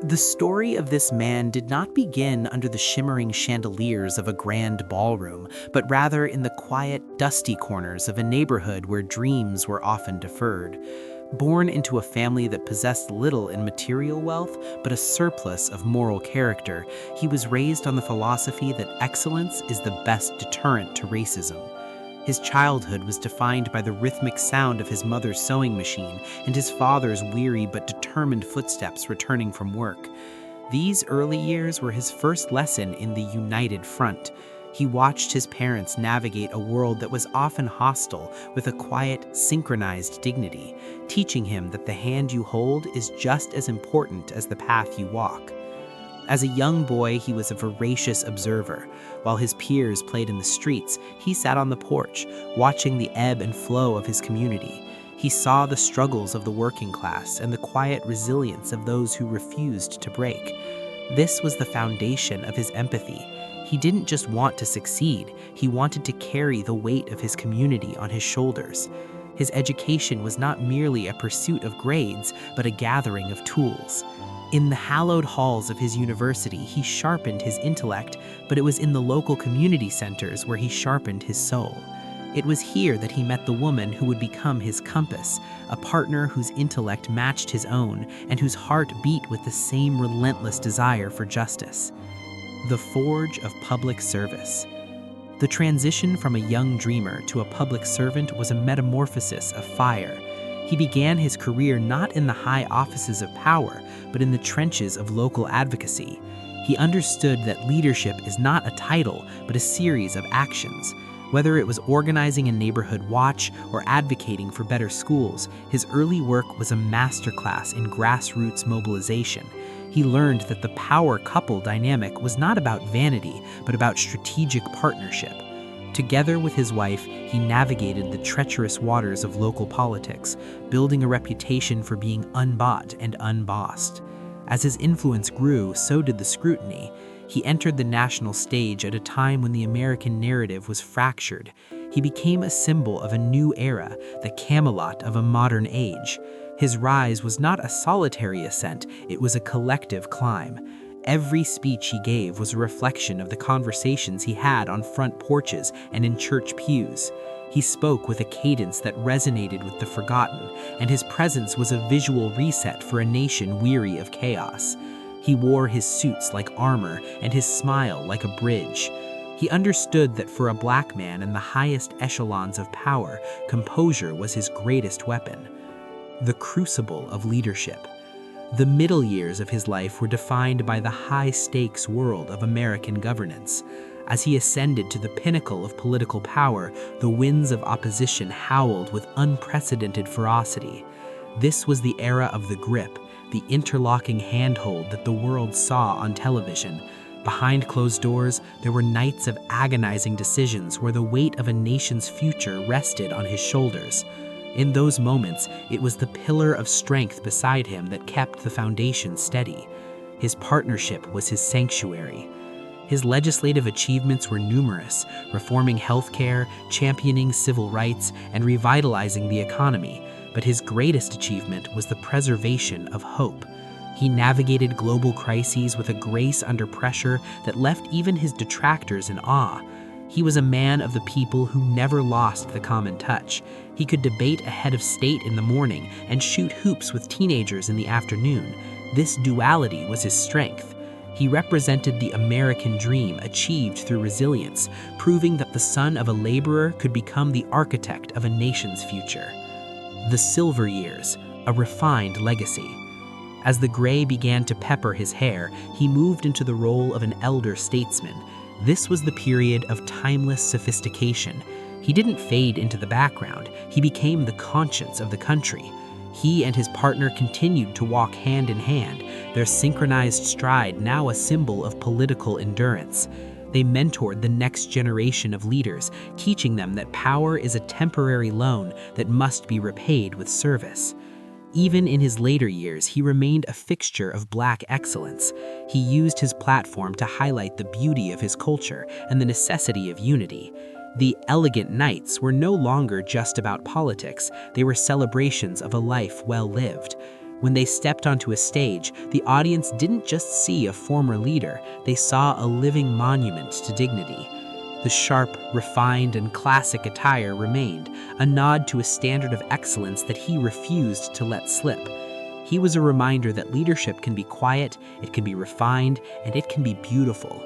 The story of this man did not begin under the shimmering chandeliers of a grand ballroom, but rather in the quiet, dusty corners of a neighborhood where dreams were often deferred. Born into a family that possessed little in material wealth, but a surplus of moral character, he was raised on the philosophy that excellence is the best deterrent to racism. His childhood was defined by the rhythmic sound of his mother's sewing machine and his father's weary but determined footsteps returning from work. These early years were his first lesson in the united front. He watched his parents navigate a world that was often hostile with a quiet, synchronized dignity, teaching him that the hand you hold is just as important as the path you walk. As a young boy, he was a voracious observer. While his peers played in the streets, he sat on the porch, watching the ebb and flow of his community. He saw the struggles of the working class and the quiet resilience of those who refused to break. This was the foundation of his empathy. He didn't just want to succeed, he wanted to carry the weight of his community on his shoulders. His education was not merely a pursuit of grades, but a gathering of tools. In the hallowed halls of his university, he sharpened his intellect, but it was in the local community centers where he sharpened his soul. It was here that he met the woman who would become his compass, a partner whose intellect matched his own and whose heart beat with the same relentless desire for justice. The forge of public service. The transition from a young dreamer to a public servant was a metamorphosis of fire. He began his career not in the high offices of power, but in the trenches of local advocacy. He understood that leadership is not a title, but a series of actions. Whether it was organizing a neighborhood watch or advocating for better schools, his early work was a masterclass in grassroots mobilization. He learned that the power-couple dynamic was not about vanity, but about strategic partnership. Together with his wife, he navigated the treacherous waters of local politics, building a reputation for being unbought and unbossed. As his influence grew, so did the scrutiny. He entered the national stage at a time when the American narrative was fractured. He became a symbol of a new era, the Camelot of a modern age. His rise was not a solitary ascent, it was a collective climb. Every speech he gave was a reflection of the conversations he had on front porches and in church pews. He spoke with a cadence that resonated with the forgotten, and his presence was a visual reset for a nation weary of chaos. He wore his suits like armor and his smile like a bridge. He understood that for a black man in the highest echelons of power, composure was his greatest weapon. The crucible of leadership. The middle years of his life were defined by the high-stakes world of American governance. As he ascended to the pinnacle of political power, the winds of opposition howled with unprecedented ferocity. This was the era of the grip, the interlocking handhold that the world saw on television. Behind closed doors, there were nights of agonizing decisions where the weight of a nation's future rested on his shoulders. In those moments, it was the pillar of strength beside him that kept the foundation steady. His partnership was his sanctuary. His legislative achievements were numerous, reforming healthcare, championing civil rights, and revitalizing the economy. But his greatest achievement was the preservation of hope. He navigated global crises with a grace under pressure that left even his detractors in awe. He was a man of the people who never lost the common touch. He could debate a head of state in the morning and shoot hoops with teenagers in the afternoon. This duality was his strength. He represented the American dream achieved through resilience, proving that the son of a laborer could become the architect of a nation's future. The Silver Years, a refined legacy. As the gray began to pepper his hair, he moved into the role of an elder statesman. This was the period of timeless sophistication. He didn't fade into the background, he became the conscience of the country. He and his partner continued to walk hand in hand, their synchronized stride now a symbol of political endurance. They mentored the next generation of leaders, teaching them that power is a temporary loan that must be repaid with service. Even in his later years, he remained a fixture of Black excellence. He used his platform to highlight the beauty of his culture and the necessity of unity. The elegant nights were no longer just about politics, they were celebrations of a life well lived. When they stepped onto a stage, the audience didn't just see a former leader, they saw a living monument to dignity. The sharp, refined, and classic attire remained, a nod to a standard of excellence that he refused to let slip. He was a reminder that leadership can be quiet, it can be refined, and it can be beautiful.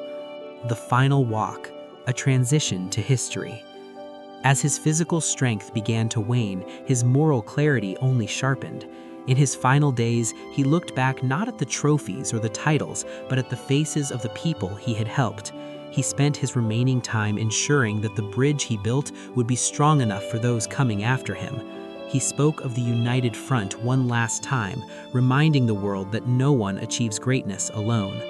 The final walk, a transition to history. As his physical strength began to wane, his moral clarity only sharpened. In his final days, he looked back not at the trophies or the titles, but at the faces of the people he had helped. He spent his remaining time ensuring that the bridge he built would be strong enough for those coming after him. He spoke of the united front one last time, reminding the world that no one achieves greatness alone.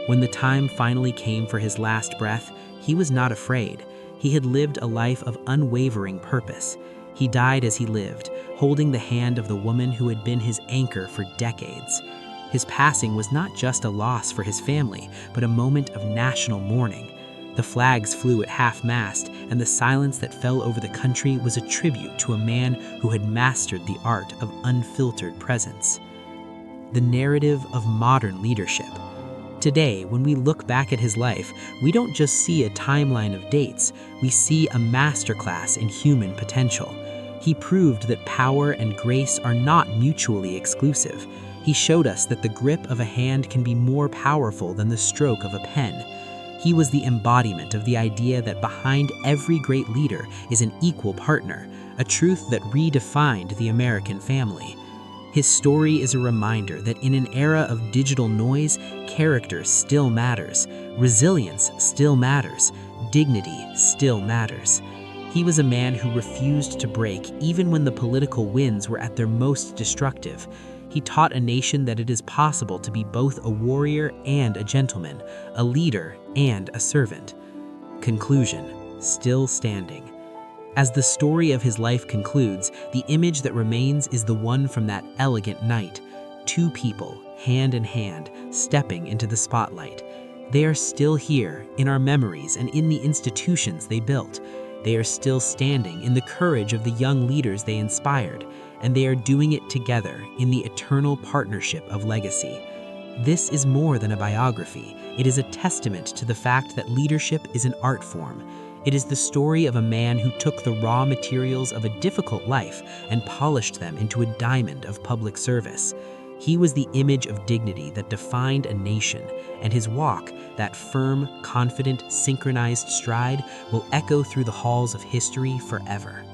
When the time finally came for his last breath, he was not afraid. He had lived a life of unwavering purpose. He died as he lived, holding the hand of the woman who had been his anchor for decades. His passing was not just a loss for his family, but a moment of national mourning. The flags flew at half-mast, and the silence that fell over the country was a tribute to a man who had mastered the art of unfiltered presence. The narrative of modern leadership. Today, when we look back at his life, we don't just see a timeline of dates, we see a masterclass in human potential. He proved that power and grace are not mutually exclusive. He showed us that the grip of a hand can be more powerful than the stroke of a pen. He was the embodiment of the idea that behind every great leader is an equal partner, a truth that redefined the American family. His story is a reminder that in an era of digital noise, character still matters, resilience still matters, dignity still matters. He was a man who refused to break even when the political winds were at their most destructive. He taught a nation that it is possible to be both a warrior and a gentleman, a leader and a servant. Conclusion: still standing. As the story of his life concludes, the image that remains is the one from that elegant night. Two people, hand in hand, stepping into the spotlight. They are still here, in our memories and in the institutions they built. They are still standing in the courage of the young leaders they inspired, and they are doing it together in the eternal partnership of legacy. This is more than a biography. It is a testament to the fact that leadership is an art form. It is the story of a man who took the raw materials of a difficult life and polished them into a diamond of public service. He was the image of dignity that defined a nation, and his walk, that firm, confident, synchronized stride, will echo through the halls of history forever.